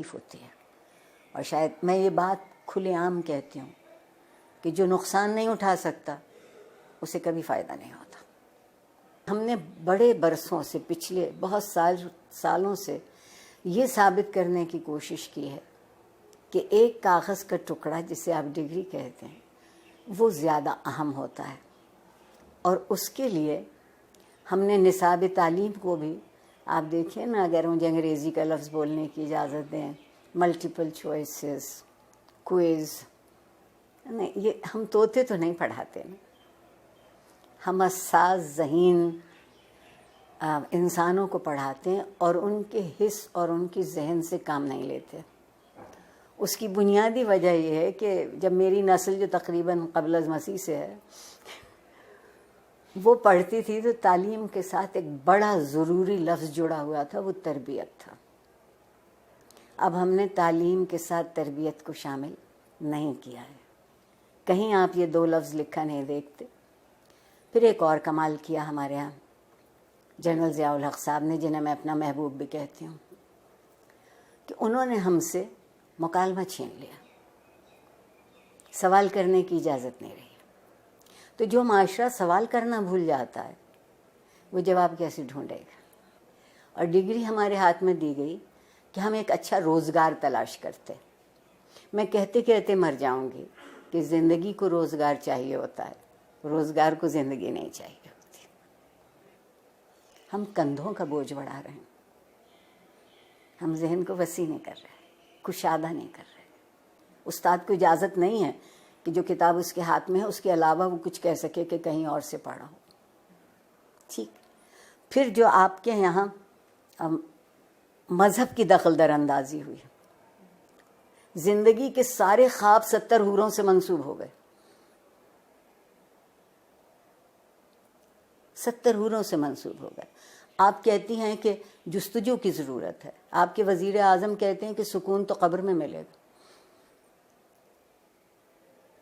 تکلیف ہوتی ہے. اور شاید میں یہ بات کھلے عام کہتی ہوں کہ جو نقصان نہیں اٹھا سکتا اسے کبھی فائدہ نہیں ہوتا. ہم نے بڑے برسوں سے، پچھلے بہت سالوں سے یہ ثابت کرنے کی کوشش کی ہے کہ ایک کاغذ کا ٹکڑا جسے آپ ڈگری کہتے ہیں وہ زیادہ اہم ہوتا ہے. اور اس کے لیے ہم نے نصاب تعلیم کو بھی، آپ دیکھیں نا، اگر مجھے انگریزی کا لفظ بولنے کی اجازت دیں، ملٹیپل چوائسز، کوئز، نہیں، یہ ہم طوطے تو نہیں پڑھاتے نا، ہم حساس ذہین انسانوں کو پڑھاتے ہیں اور ان کے حس اور ان کی ذہن سے کام نہیں لیتے. اس کی بنیادی وجہ یہ ہے کہ جب میری نسل جو تقریباً قبل از مسیح سے ہے وہ پڑھتی تھی تو تعلیم کے ساتھ ایک بڑا ضروری لفظ جڑا ہوا تھا، وہ تربیت تھا. اب ہم نے تعلیم کے ساتھ تربیت کو شامل نہیں کیا ہے. کہیں آپ یہ دو لفظ لکھا نہیں دیکھتے. پھر ایک اور کمال کیا ہمارے ہاں جنرل ضیاء الحق صاحب نے، جنہیں میں اپنا محبوب بھی کہتی ہوں، کہ انہوں نے ہم سے مکالمہ چھین لیا، سوال کرنے کی اجازت نہیں رہی. تو جو معاشرہ سوال کرنا بھول جاتا ہے وہ جواب کیسے ڈھونڈے گا؟ اور ڈگری ہمارے ہاتھ میں دی گئی کہ ہم ایک اچھا روزگار تلاش کرتے. میں کہتے کہتے مر جاؤں گی کہ زندگی کو روزگار چاہیے ہوتا ہے، روزگار کو زندگی نہیں چاہیے ہوتی. ہم کندھوں کا بوجھ بڑھا رہے ہیں، ہم ذہن کو وسیع نہیں کر رہے، کشادہ نہیں کر رہے. استاد کو اجازت نہیں ہے کہ جو کتاب اس کے ہاتھ میں ہے اس کے علاوہ وہ کچھ کہہ سکے کہ کہیں اور سے پڑھا ہو. ٹھیک. پھر جو آپ کے یہاں مذہب کی دخل در اندازی ہوئی، زندگی کے سارے خواب 70 حوروں سے منسوب ہو گئے. 70 حوروں سے منسوب ہو گئے. آپ کہتی ہیں کہ جستجو کی ضرورت ہے، آپ کے وزیر اعظم کہتے ہیں کہ سکون تو قبر میں ملے گا.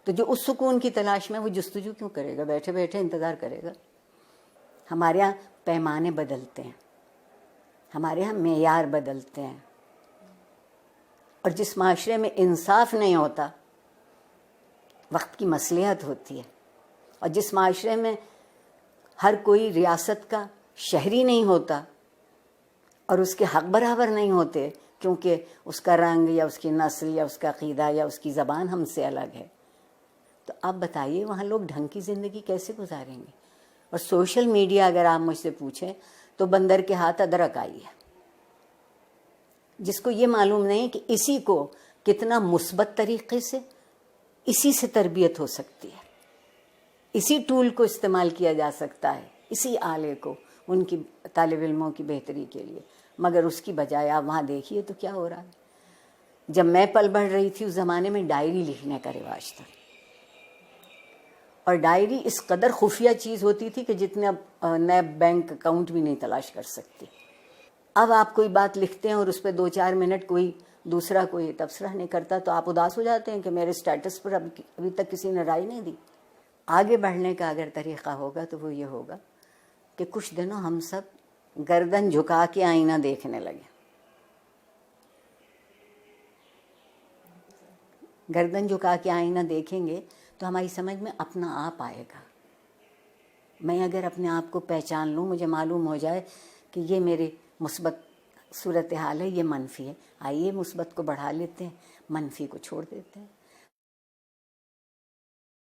تو جو اس سکون کی تلاش میں، وہ جستجو کیوں کرے گا؟ بیٹھے بیٹھے انتظار کرے گا. ہمارے ہاں پیمانے بدلتے ہیں، ہمارے ہاں معیار بدلتے ہیں. اور جس معاشرے میں انصاف نہیں ہوتا وقت کی مصلحت ہوتی ہے، اور جس معاشرے میں ہر کوئی ریاست کا شہری نہیں ہوتا اور اس کے حق برابر نہیں ہوتے کیونکہ اس کا رنگ یا اس کی نسل یا اس کا عقیدہ یا اس کی زبان ہم سے الگ ہے، تو آپ بتائیے وہاں لوگ ڈھنگ کی زندگی کیسے گزاریں گے؟ اور سوشل میڈیا اگر آپ مجھ سے پوچھیں تو بندر کے ہاتھ ادرک آئی ہے. جس کو یہ معلوم نہیں کہ اسی کو کتنا مثبت طریقے سے اسی سے تربیت ہو سکتی ہے، اسی ٹول کو استعمال کیا جا سکتا ہے، اسی آلے کو ان کی طالب علموں کی بہتری کے لیے. مگر اس کی بجائے آپ وہاں دیکھیے تو کیا ہو رہا ہے. جب میں پل بڑھ رہی تھی اس زمانے میں ڈائری لکھنے کا رواج تھا، اور ڈائری اس قدر خفیہ چیز ہوتی تھی کہ جتنے اب نئے بینک اکاؤنٹ بھی نہیں تلاش کر سکتی. اب آپ کوئی بات لکھتے ہیں اور اس پہ 2-4 منٹ کوئی دوسرا کوئی تبصرہ نہیں کرتا تو آپ اداس ہو جاتے ہیں کہ میرے سٹیٹس پر ابھی تک کسی نے رائے نہیں دی. آگے بڑھنے کا اگر طریقہ ہوگا تو وہ یہ ہوگا کہ کچھ دنوں ہم سب گردن جھکا کے آئینہ دیکھنے لگے. گردن جھکا کے آئینہ دیکھیں گے تو ہماری سمجھ میں اپنا آپ آئے گا. میں اگر اپنے آپ کو پہچان لوں، مجھے معلوم ہو جائے کہ یہ میرے مثبت صورتحال ہے، یہ منفی ہے، آئیے مثبت کو بڑھا لیتے ہیں، منفی کو چھوڑ دیتے ہیں.